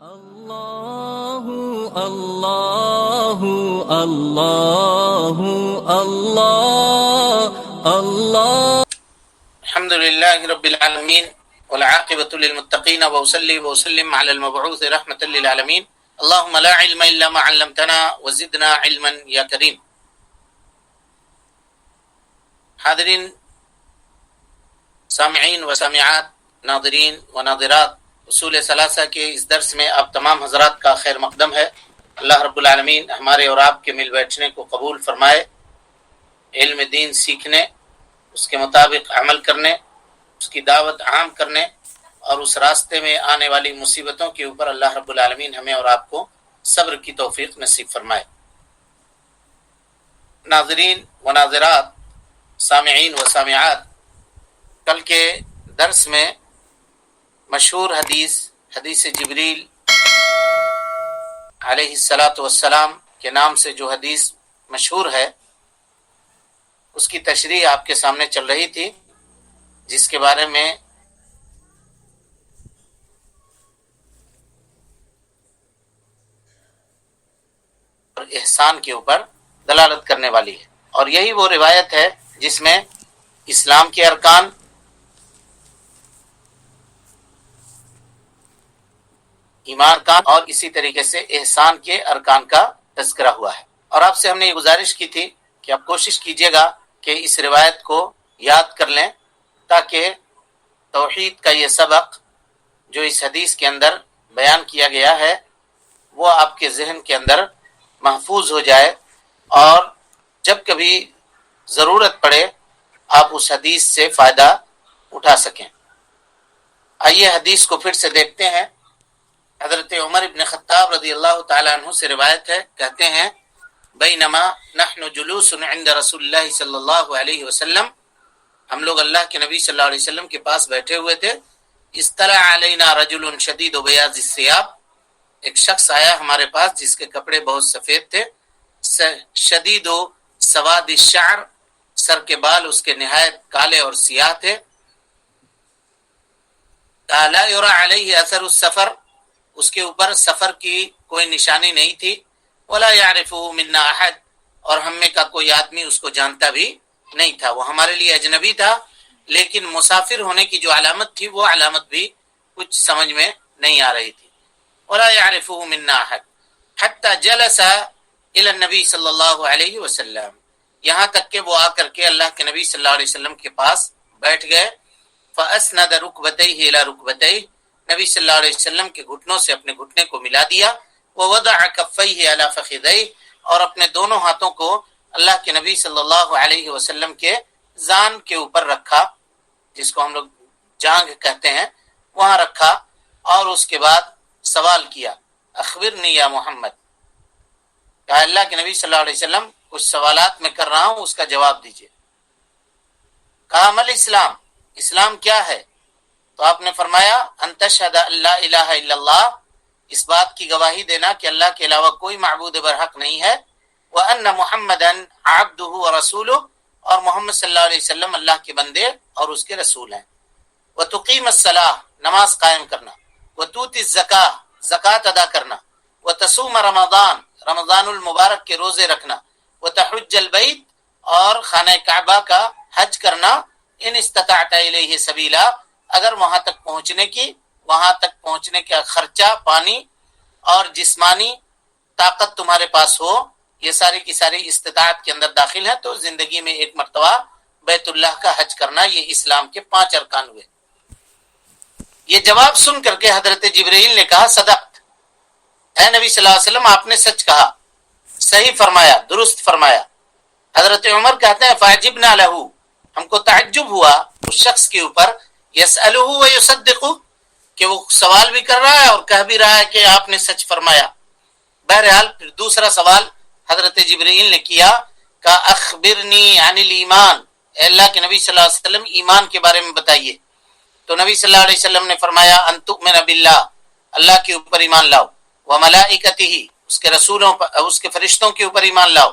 الله الله الله الله الله. الحمد لله رب العالمين والعاقبة للمتقين وأصلي وأسلم على المبعوث رحمة للعالمين. اللهم لا علم إلا ما علمتنا وزدنا علما يا كريم. حاضرین، سامعین و سامعات، ناظرین و ناظرات، اصول ثلاثہ کے اس درس میں آپ تمام حضرات کا خیر مقدم ہے۔ اللہ رب العالمین ہمارے اور آپ کے مل بیٹھنے کو قبول فرمائے، علم دین سیکھنے، اس کے مطابق عمل کرنے، اس کی دعوت عام کرنے اور اس راستے میں آنے والی مصیبتوں کے اوپر اللہ رب العالمین ہمیں اور آپ کو صبر کی توفیق نصیب فرمائے۔ ناظرین و ناظرات، سامعین و سامعات، کل کے درس میں مشہور حدیث جبریل علیہ السلام کے نام سے جو حدیث مشہور ہے، اس کی تشریح آپ کے سامنے چل رہی تھی، جس کے بارے میں احسان کے اوپر دلالت کرنے والی ہے، اور یہی وہ روایت ہے جس میں اسلام کے ارکان، ایمان کا اور اسی طریقے سے احسان کے ارکان کا تذکرہ ہوا ہے۔ اور آپ سے ہم نے یہ گزارش کی تھی کہ آپ کوشش کیجئے گا کہ اس روایت کو یاد کر لیں، تاکہ توحید کا یہ سبق جو اس حدیث کے اندر بیان کیا گیا ہے وہ آپ کے ذہن کے اندر محفوظ ہو جائے، اور جب کبھی ضرورت پڑے آپ اس حدیث سے فائدہ اٹھا سکیں۔ آئیے حدیث کو پھر سے دیکھتے ہیں۔ حضرت عمر ابن خطاب رضی اللہ تعالیٰ عنہ سے روایت ہے، کہتے ہیں بینما نحن جلوس عند رسول اللہ صلی اللہ علیہ وسلم، ہم لوگ اللہ کے نبی صلی اللہ علیہ وسلم کے پاس بیٹھے ہوئے تھے، اطلع علینا رجل شدید بیاض الثیاب، ایک شخص آیا ہمارے پاس جس کے کپڑے بہت سفید تھے، شدید و سواد الشعر، سر کے بال اس کے نہایت کالے اور سیاہ تھے، لا یرى علیہ اثر السفر، اس کے اوپر سفر کی کوئی نشانی نہیں تھی، ولا يعرفه منا احد، اور ہم میں کا کوئی آدمی اس کو جانتا بھی نہیں تھا، وہ ہمارے لیے اجنبی تھا، لیکن مسافر ہونے کی جو علامت تھی وہ علامت بھی کچھ سمجھ میں نہیں آ رہی تھی۔ ولا يعرفه منا احد حتى جلس الى النبي صلی اللہ علیہ وسلم، یہاں تک کہ وہ آ کر کے اللہ کے نبی صلی اللہ علیہ وسلم کے پاس بیٹھ گئے، فاسند ركبتيه الى ركبتيه، نبی صلی اللہ علیہ وسلم کے گھٹنوں سے اپنے گھٹنے کو ملا دیا، ووضع كفيه على فخذيه، اور اپنے دونوں ہاتھوں کو اللہ کے نبی صلی اللہ علیہ وسلم کے زان کے اوپر رکھا، جس کو ہم لوگ جانگ کہتے ہیں، وہاں رکھا، اور اس کے بعد سوال کیا، اخبرنی یا محمد، کہا اللہ کے نبی صلی اللہ علیہ وسلم کچھ سوالات میں کر رہا ہوں، اس کا جواب دیجئے۔ کہا مل اسلام، اسلام کیا ہے؟ تو آپ نے فرمایا ان تشہد ان لا الہ الا اللہ، اس بات کی گواہی دینا کہ اللہ کے علاوہ کوئی معبود برحق نہیں ہے، وان محمدا عبدہ ورسولہ، اور محمد صلی اللہ علیہ وسلم اللہ کے بندے اور اس کے رسول ہیں، وتقیم الصلاۃ، نماز قائم کرنا، وتؤتی الزکاۃ، زکوٰۃ ادا کرنا، وتصوم رمضان، رمضان المبارک کے روزے رکھنا، وتحج البیت، اور خانہ کعبہ کا حج کرنا، ان استطعت الیہ سبیلا، اگر وہاں تک پہنچنے کا خرچہ، پانی اور جسمانی طاقت تمہارے پاس ہو، یہ ساری کی ساری استطاعت کے اندر داخل ہے، تو زندگی میں ایک مرتبہ بیت اللہ کا حج کرنا، یہ اسلام کے 5 ارکان ہوئے۔ یہ جواب سن کر کے حضرت جبرائیل نے کہا صدقت، اے نبی صلی اللہ علیہ وسلم آپ نے سچ کہا، صحیح فرمایا، درست فرمایا۔ حضرت عمر کہتے ہیں فعجبنا لہ، ہم کو تعجب ہوا اس شخص کے اوپر، یسألہ و یصدقہ، کہ وہ سوال بھی کر رہا ہے اور کہہ بھی رہا ہے کہ آپ نے سچ فرمایا۔ بہرحال پھر دوسرا سوال حضرت جبرائیل نے کیا، کہ اخبرنی عن الایمان، اے اللہ کے نبی صلی اللہ علیہ وسلم ایمان کے بارے میں بتائیے۔ تو نبی صلی اللہ علیہ وسلم نے فرمایا ان تؤمن باللہ، اللہ کے اوپر ایمان لاؤ، وملائکتہ، اس کے رسولوں پر، اس کے فرشتوں کے اوپر ایمان لاؤ،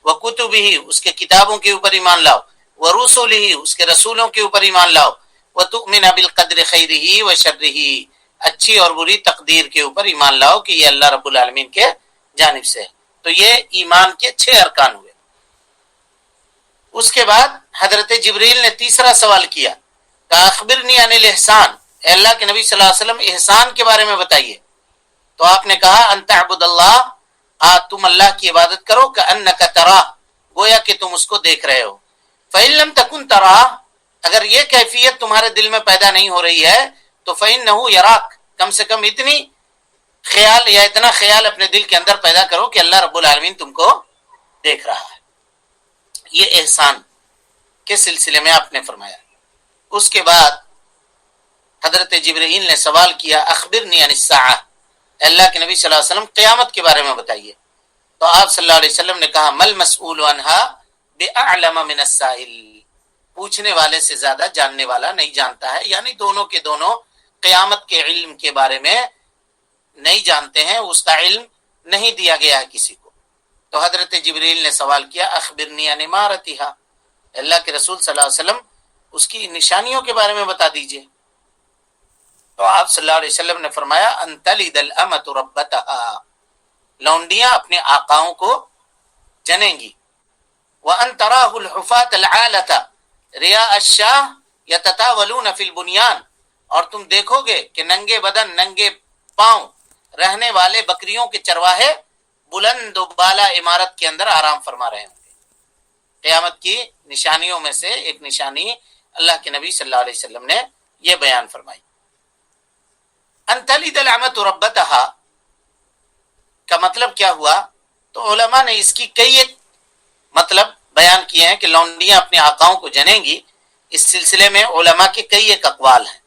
وکتبہ، اس کے کتابوں کے اوپر ایمان لاؤ، ورسلہ، اس کے رسولوں کے اوپر ایمان لاؤ، وتؤمن بالقدر خیرہ وشرہ، اچھی اور بری تقدیر کے اوپر ایمان لاؤ کہ یہ اللہ رب العالمین کے جانب سے ہے۔ تو یہ ایمان کے 6 ارکان ہوئے۔ اس کے بعد حضرت جبریل نے تیسرا سوال کیا کہ اخبرنی عن الاحسان، اے اللہ کے نبی صلی اللہ علیہ وسلم احسان کے بارے میں بتائیے۔ تو آپ نے کہا ان تعبد اللہ، تم اللہ کی عبادت کرو کأنک تراہ، گویا کہ تم اس کو دیکھ رہے ہو۔ فإن لم تکن تراہ، اگر یہ کیفیت تمہارے دل میں پیدا نہیں ہو رہی ہے تو فإنہ یراک، کم سے کم اتنی خیال یا اتنا خیال اپنے دل کے اندر پیدا کرو کہ اللہ رب العالمین تم کو دیکھ رہا ہے۔ یہ احسان کے سلسلے میں آپ نے فرمایا۔ اس کے بعد حضرت جبرائیل نے سوال کیا اخبرنی عن الساعہ، اللہ کے نبی صلی اللہ علیہ وسلم قیامت کے بارے میں بتائیے۔ تو آپ صلی اللہ علیہ وسلم نے کہا مل مسئول عنہا بأعلم من السائل، پوچھنے والے سے زیادہ جاننے والا نہیں جانتا ہے، یعنی دونوں کے دونوں قیامت کے علم کے بارے میں نہیں جانتے ہیں، اس کا علم نہیں دیا گیا ہے کسی کو۔ تو حضرت جبریل نے سوال کیا اخبرنی عن امارتھا، اللہ کے رسول صلی اللہ علیہ وسلم اس کی نشانیوں کے بارے میں بتا دیجئے۔ تو آپ صلی اللہ علیہ وسلم نے فرمایا ان تلد الامۃ ربتها، لونڈیاں اپنے آقاؤں کو جنیں گی، وان تراہ الحفاة العالۃ ریا الشاہ یتطاولون فی البنیان، اور تم دیکھو گے کہ ننگے بدن ننگے پاؤں رہنے والے بکریوں کے چرواہے بلند و بالا عمارت کے اندر آرام فرما رہے ہوں گے۔ قیامت کی نشانیوں میں سے ایک نشانی اللہ کے نبی صلی اللہ علیہ وسلم نے یہ بیان فرمائی۔ ان تلد الامۃ ربتها کا مطلب کیا ہوا؟ تو علماء نے اس کی کئی ایک مطلب بیان کیے ہیں کہ لونڈیاں اپنے آقاؤں کو جنیں گی۔ اس سلسلے میں علماء کے کئی ایک اقوال ہیں۔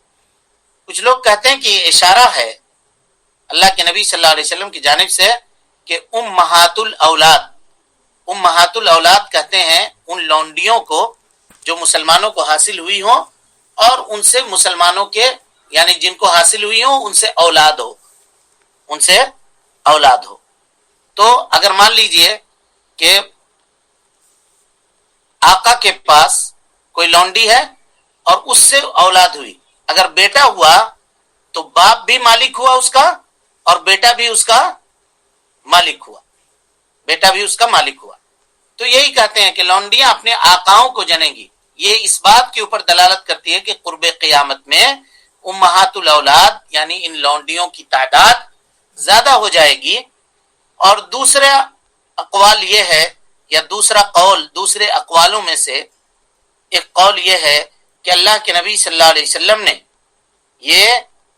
کچھ لوگ کہتے ہیں کہ یہ اشارہ ہے اللہ کے نبی صلی اللہ علیہ وسلم کی جانب سے کہ امہات الاولاد، امہات الاولاد کہتے ہیں ان لونڈیوں کو جو مسلمانوں کو حاصل ہوئی ہوں اور ان سے مسلمانوں کے یعنی جن کو حاصل ہوئی ہوں ان سے اولاد ہو، ان سے اولاد ہو۔ تو اگر مان لیجئے کہ آقا کے پاس کوئی لونڈی ہے اور اس سے اولاد ہوئی، اگر بیٹا ہوا تو باپ بھی مالک ہوا اس کا اور بیٹا بھی اس کا مالک ہوا، بیٹا بھی اس کا مالک ہوا۔ تو یہی کہتے ہیں کہ لونڈیاں اپنے آقاؤں کو جنیں گی۔ یہ اس بات کے اوپر دلالت کرتی ہے کہ قرب قیامت میں امہات الاولاد یعنی ان لونڈیوں کی تعداد زیادہ ہو جائے گی۔ اور دوسرا اقوال یہ ہے یا دوسرا قول دوسرے اقوالوں میں سے ایک قول یہ ہے کہ اللہ کے نبی صلی اللہ علیہ وسلم نے یہ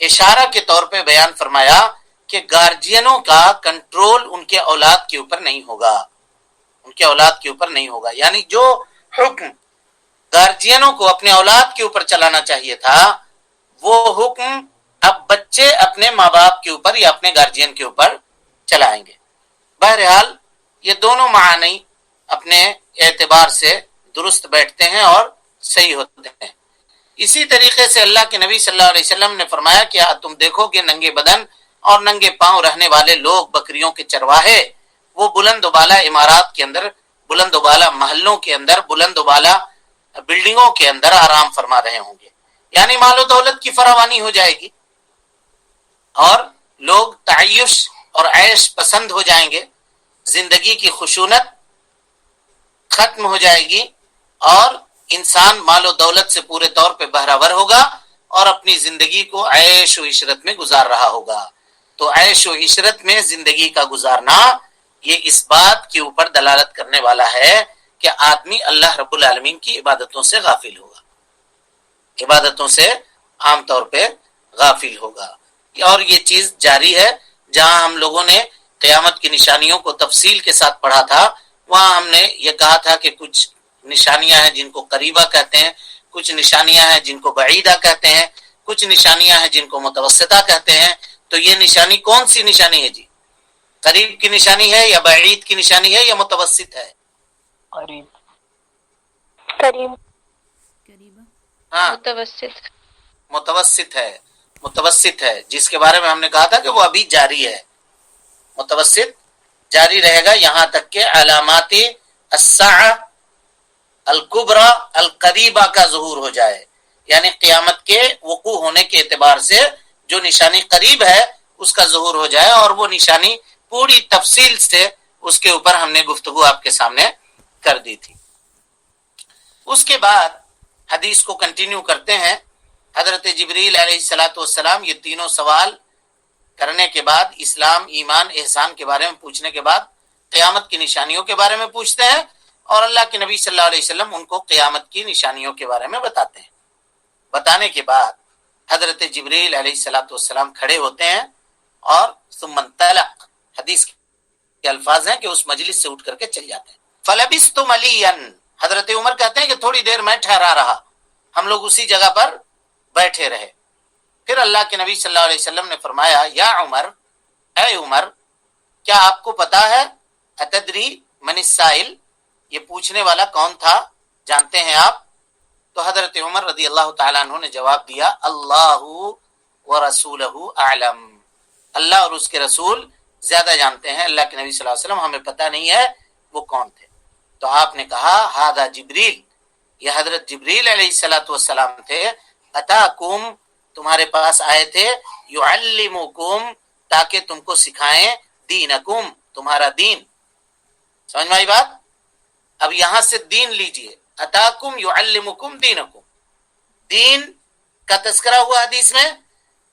اشارہ کے طور پہ بیان فرمایا کہ گارجینوں کا کنٹرول ان کے اولاد کے اوپر نہیں ہوگا، ان کے اولاد کے اوپر نہیں ہوگا، یعنی جو حکم گارجینوں کو اپنے اولاد کے اوپر چلانا چاہیے تھا وہ حکم اب بچے اپنے ماں باپ کے اوپر یا اپنے گارجین کے اوپر چلائیں گے۔ بہرحال یہ دونوں معنی اپنے اعتبار سے درست بیٹھتے ہیں اور صحیح ہوتے ہیں۔ اسی طریقے سے اللہ کے نبی صلی اللہ علیہ وسلم نے فرمایا کہ تم دیکھو کہ ننگے بدن اور ننگے پاؤں رہنے والے لوگ بکریوں کے چرواہے وہ بلند و بالا عمارات کے اندر، بلند و بالا محلوں کے اندر، بلند و بالا بلڈنگوں کے اندر آرام فرما رہے ہوں گے، یعنی مال و دولت کی فراوانی ہو جائے گی اور لوگ تعیش اور عیش پسند ہو جائیں گے، زندگی کی خشونت ختم ہو جائے گی اور انسان مال و دولت سے پورے طور پہ بہرہور ہوگا اور اپنی زندگی کو عیش و عشرت میں گزار رہا ہوگا۔ تو عیش و عشرت میں زندگی کا گزارنا یہ اس بات کے اوپر دلالت کرنے والا ہے کہ آدمی اللہ رب العالمین کی عبادتوں سے غافل ہوگا، عبادتوں سے عام طور پہ غافل ہوگا۔ اور یہ چیز جاری ہے، جہاں ہم لوگوں نے قیامت کی نشانیوں کو تفصیل کے ساتھ پڑھا تھا وہاں ہم نے یہ کہا تھا کہ کچھ نشانیاں ہیں جن کو قریبہ کہتے ہیں، کچھ نشانیاں ہیں جن کو بعیدہ کہتے ہیں، کچھ نشانیاں ہیں جن کو متوسطہ کہتے ہیں۔ تو یہ نشانی کون سی نشانی ہے جی؟ قریب کی نشانی ہے یا بعید کی نشانی ہے یا متوسط ہے؟ قریب، قریب، ہاں متوسط، متوسط ہے، متوسط ہے، جس کے بارے میں ہم نے کہا تھا کہ وہ ابھی جاری ہے، متوسط جاری رہے گا یہاں تک کہ علامات الساعہ الکبریٰ القریبہ کا ظہور ہو جائے، یعنی قیامت کے وقوع ہونے کے اعتبار سے جو نشانی قریب ہے اس کا ظہور ہو جائے، اور وہ نشانی پوری تفصیل سے اس کے اوپر ہم نے گفتگو آپ کے سامنے کر دی تھی۔ اس کے بعد حدیث کو کنٹینیو کرتے ہیں۔ حضرت جبریل علیہ السلام یہ تینوں سوال کرنے کے بعد، اسلام، ایمان، احسان کے بارے میں پوچھنے کے بعد قیامت کی نشانیوں کے بارے میں پوچھتے ہیں، اور اللہ کے نبی صلی اللہ علیہ وسلم ان کو قیامت کی نشانیوں کے بارے میں بتاتے ہیں۔ بتانے کے بعد حضرت جبریل علیہ السلام کھڑے ہوتے ہیں، اور ثم انطلق، حدیث کے الفاظ ہیں کہ اس مجلس سے اٹھ کر کے چل جاتے ہیں۔ فلبثت مليا، حضرت عمر کہتے ہیں کہ تھوڑی دیر میں ٹھہرا رہا، ہم لوگ اسی جگہ پر بیٹھے رہے۔ پھر اللہ کے نبی صلی اللہ علیہ وسلم نے فرمایا، یا عمر، اے عمر، کیا آپ کو پتا ہے اتدری من السائل، یہ پوچھنے والا کون تھا، جانتے ہیں آپ؟ تو حضرت عمر رضی اللہ تعالیٰ عنہ نے جواب دیا، اللہ ورسولہ اعلم، اللہ اور اس کے رسول زیادہ جانتے ہیں، اللہ کے نبی صلی اللہ علیہ وسلم ہمیں پتہ نہیں ہے وہ کون تھے۔ تو آپ نے کہا، ھذا جبریل، یہ حضرت جبریل علیہ السلام تھے، اتاکم، تمہارے پاس آئے تھے، یعلمکم، تاکہ تم کو سکھائیں، دینکم، تمہارا دین۔ سمجھ میں آئی بات؟ اب یہاں سے دین لیجئے، اتاکم یعلمکم دینکم، دین کا تذکرہ ہوا حدیث میں،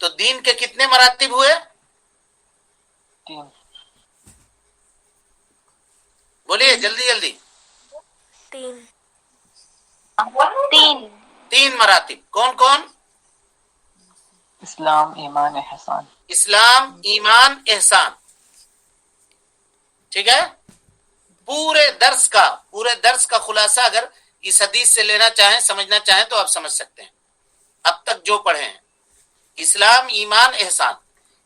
تو دین کے کتنے مراتب ہوئے؟ بولیے جلدی جلدی۔ تین مراتب، کون کون؟ اسلام، ایمان، احسان۔ اسلام، ایمان، احسان، ٹھیک ہے؟ پورے درس کا خلاصہ اگر اس حدیث سے لینا چاہیں، سمجھنا چاہیں تو آپ سمجھ سکتے ہیں اب تک جو پڑھے ہیں۔ اسلام، ایمان، احسان۔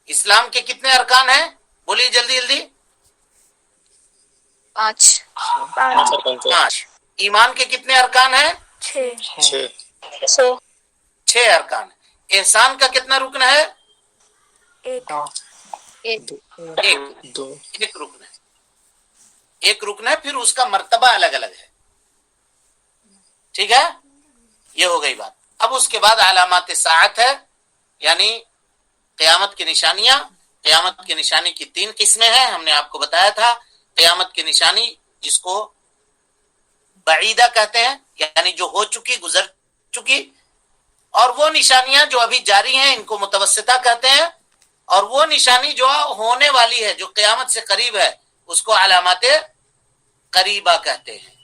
اسلام کے کتنے ارکان ہیں؟ بولیے جلدی جلدی۔ 5۔ ایمان کے کتنے ارکان ہیں؟ 6 ارکان۔ احسان کا کتنا رکن ہے؟ ایک رکن ہے، ایک رکن ہے، پھر اس کا مرتبہ الگ الگ ہے، ٹھیک ہے؟ یہ ہو گئی بات۔ اب اس کے بعد علامات ساعت ہے، یعنی قیامت کی نشانیاں۔ قیامت کی نشانی کی 3 قسمیں ہیں، ہم نے آپ کو بتایا تھا۔ قیامت کی نشانی جس کو بعیدہ کہتے ہیں، یعنی جو ہو چکی، گزر چکی، اور وہ نشانیاں جو ابھی جاری ہیں ان کو متوسطہ کہتے ہیں، اور وہ نشانی جو ہونے والی ہے، جو قیامت سے قریب ہے، اس کو علامات قریبہ کہتے ہیں۔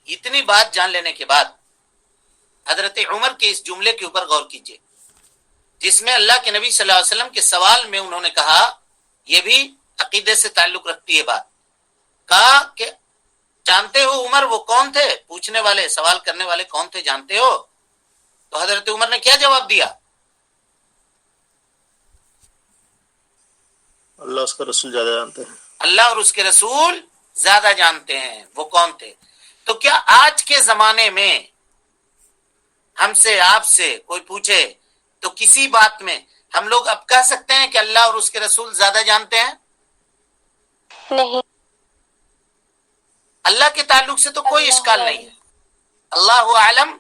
اتنی بات جان لینے کے بعد حضرت عمر کے اس جملے کے اوپر غور کیجئے، جس میں اللہ کے نبی صلی اللہ علیہ وسلم کے سوال میں انہوں نے کہا، یہ بھی عقیدے سے تعلق رکھتی ہے بات، کہا کہ جانتے ہو عمر وہ کون تھے، پوچھنے والے، سوال کرنے والے کون تھے، جانتے ہو؟ تو حضرت عمر نے کیا جواب دیا؟ اللہ اس کا رسول زیادہ جانتے ہیں۔ اللہ اور اس کے رسول زیادہ جانتے ہیں وہ کون تھے۔ تو کیا آج کے زمانے میں ہم سے، آپ سے کوئی پوچھے تو کسی بات میں ہم لوگ اب کہہ سکتے ہیں کہ اللہ اور اس کے رسول زیادہ جانتے ہیں؟ نہیں۔ اللہ کے تعلق سے تو کوئی اشکال نہیں ہے، اللہ عالم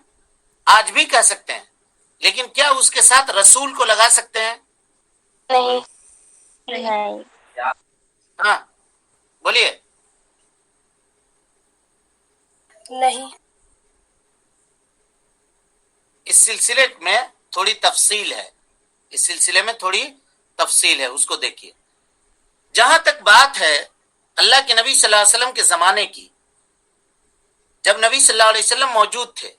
آج بھی کہہ سکتے ہیں، لیکن کیا اس کے ساتھ رسول کو لگا سکتے ہیں؟ نہیں۔ ہاں بولیے۔ نہیں۔ اس سلسلے میں تھوڑی تفصیل ہے، اس کو دیکھیے۔ جہاں تک بات ہے اللہ کے نبی صلی اللہ علیہ وسلم کے زمانے کی، جب نبی صلی اللہ علیہ وسلم موجود تھے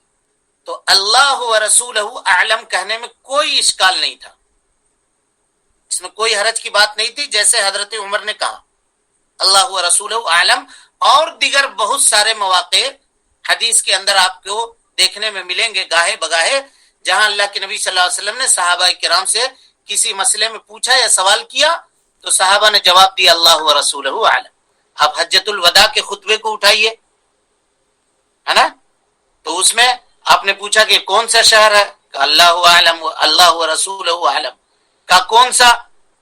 تو اللہ و رسولہ اعلم کہنے میں کوئی اشکال نہیں تھا، اس میں کوئی حرج کی بات نہیں تھی، جیسے حضرت عمر نے کہا اللہ و رسولہ اعلم۔ اور دیگر بہت سارے مواقع حدیث کے اندر آپ کو دیکھنے میں ملیں گے گاہے بگاہے، جہاں اللہ کے نبی صلی اللہ علیہ وسلم نے صحابہ کرام سے کسی مسئلے میں پوچھا یا سوال کیا تو صحابہ نے جواب دیا اللہ و رسولہ اعلم۔ اب حجۃ الوداع کے خطبے کو اٹھائیے، ہے نا، تو اس میں آپ نے پوچھا کہ کون سا شہر ہے، کہ اللہ عالم، اللہ و رسولہ عالم، کا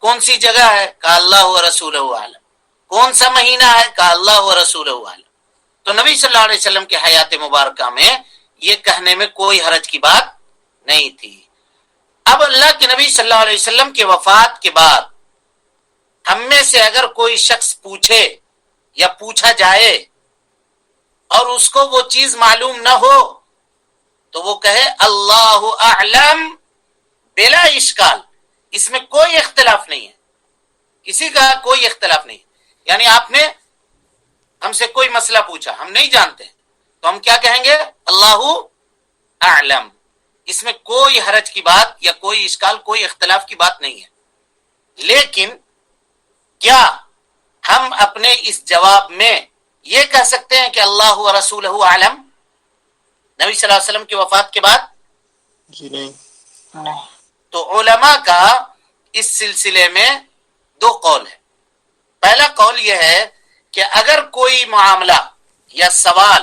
کون سی جگہ ہے، کہ اللہ و رسولہ عالم، کون سا مہینہ ہے، کہ اللہ و رسولہ عالم۔ تو نبی صلی اللہ علیہ وسلم کے حیات مبارکہ میں یہ کہنے میں کوئی حرج کی بات نہیں تھی۔ اب اللہ کے نبی صلی اللہ علیہ وسلم کے وفات کے بعد ہم میں سے اگر کوئی شخص پوچھے یا پوچھا جائے اور اس کو وہ چیز معلوم نہ ہو تو وہ کہے اللہ اعلم بلا اشکال، اس میں کوئی اختلاف نہیں ہے، کسی کا کوئی اختلاف نہیں. یعنی آپ نے ہم سے کوئی مسئلہ پوچھا، ہم نہیں جانتے تو ہم کیا کہیں گے؟ اللہ اعلم. اس میں کوئی حرج کی بات یا کوئی اشکال، کوئی اختلاف کی بات نہیں ہے. لیکن کیا ہم اپنے اس جواب میں یہ کہہ سکتے ہیں کہ اللہ و رسولہ عالم نبی صلی اللہ علیہ وسلم کی وفات کے بعد؟ جی نہیں. تو علماء کا اس سلسلے میں دو قول ہے. پہلا قول یہ ہے کہ اگر کوئی معاملہ یا سوال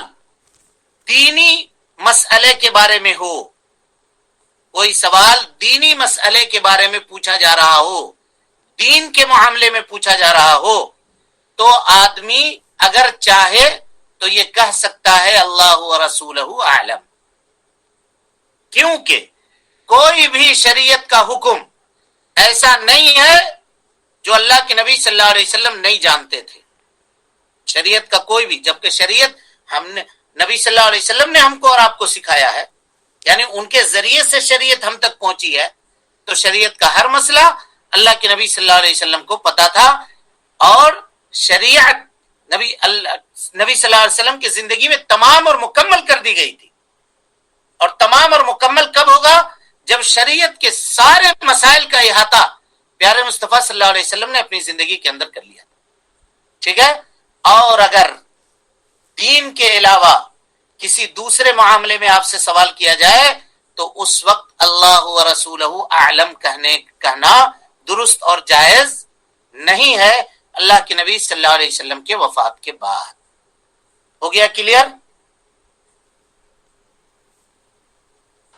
دینی مسئلے کے بارے میں ہو، کوئی سوال دینی مسئلے کے بارے میں پوچھا جا رہا ہو، دین کے معاملے میں پوچھا جا رہا ہو، تو آدمی اگر چاہے تو یہ کہہ سکتا ہے اللہ و رسولہ اعلم. کیونکہ کوئی بھی شریعت کا حکم ایسا نہیں ہے جو اللہ کے نبی صلی اللہ علیہ وسلم نہیں جانتے تھے. شریعت کا کوئی بھی، جبکہ شریعت ہم نے نبی صلی اللہ علیہ وسلم نے ہم کو اور آپ کو سکھایا ہے، یعنی ان کے ذریعے سے شریعت ہم تک پہنچی ہے، تو شریعت کا ہر مسئلہ اللہ کے نبی صلی اللہ علیہ وسلم کو پتا تھا. اور شریعت نبی صلی اللہ علیہ وسلم کی زندگی میں تمام اور مکمل کر دی گئی تھی. اور تمام اور مکمل کب ہوگا؟ جب شریعت کے سارے مسائل کا احاطہ پیارے مصطفیٰ صلی اللہ علیہ وسلم نے اپنی زندگی کے اندر کر لیا. ٹھیک ہے. اور اگر دین کے علاوہ کسی دوسرے معاملے میں آپ سے سوال کیا جائے تو اس وقت اللہ و رسولہ اعلم کہنا درست اور جائز نہیں ہے اللہ کے نبی صلی اللہ علیہ وسلم کے وفات کے بعد. ہو گیا کلیئر؟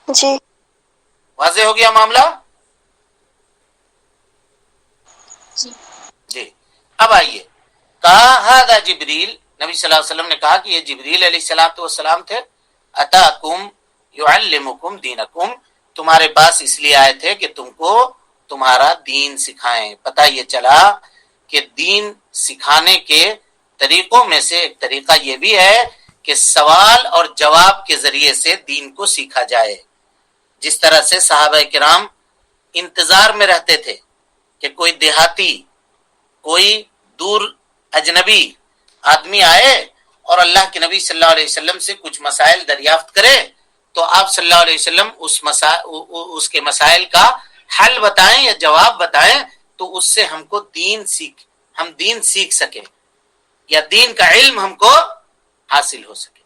جی. واضح ہو گیا معاملہ؟ جی. اب آئیے، کہا ھذا جبریل، نبی صلی اللہ علیہ وسلم نے کہا کہ یہ جبریل علیہ السلام تھے. اتاکم یعلمکم دینکم، تمہارے پاس اس لیے آئے تھے کہ تم کو تمہارا دین سکھائیں. پتہ یہ چلا کہ دین سکھانے کے طریقوں میں سے ایک طریقہ یہ بھی ہے کہ سوال اور جواب کے ذریعے سے دین کو سیکھا جائے. جس طرح سے صحابہ کرام انتظار میں رہتے تھے کہ کوئی دیہاتی، کوئی دور اجنبی آدمی آئے اور اللہ کے نبی صلی اللہ علیہ وسلم سے کچھ مسائل دریافت کرے تو آپ صلی اللہ علیہ وسلم اس کے مسائل کا حل بتائیں یا جواب بتائیں، تو اس سے ہم دین سیکھ سکیں یا دین کا علم ہم کو حاصل ہو سکے.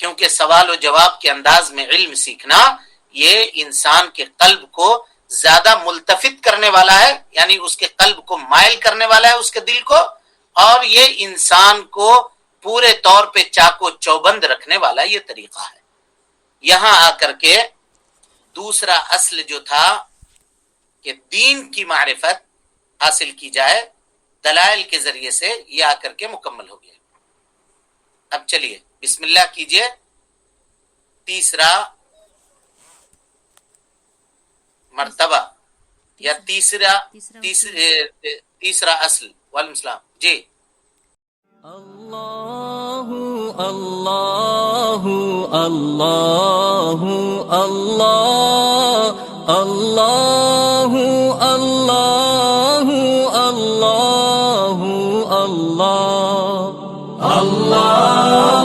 کیونکہ سوال و جواب کے انداز میں علم سیکھنا یہ انسان کے قلب کو زیادہ ملتفت کرنے والا ہے، یعنی اس کے قلب کو مائل کرنے والا ہے، اس کے دل کو، اور یہ انسان کو پورے طور پہ چاق و چوبند رکھنے والا یہ طریقہ ہے. یہاں آ کر کے دوسرا اصل جو تھا کہ دین کی معرفت حاصل کی جائے دلائل کے ذریعے سے، یہ آ کر کے مکمل ہو گیا. اب چلیے بسم اللہ کیجئے. تیسرا مرتبہ یا تیسرا اصل. وعلیکم السلام. جی. اللہ اللہ اللہ اللہ اللہ اللہ اللہ اللہ اللہ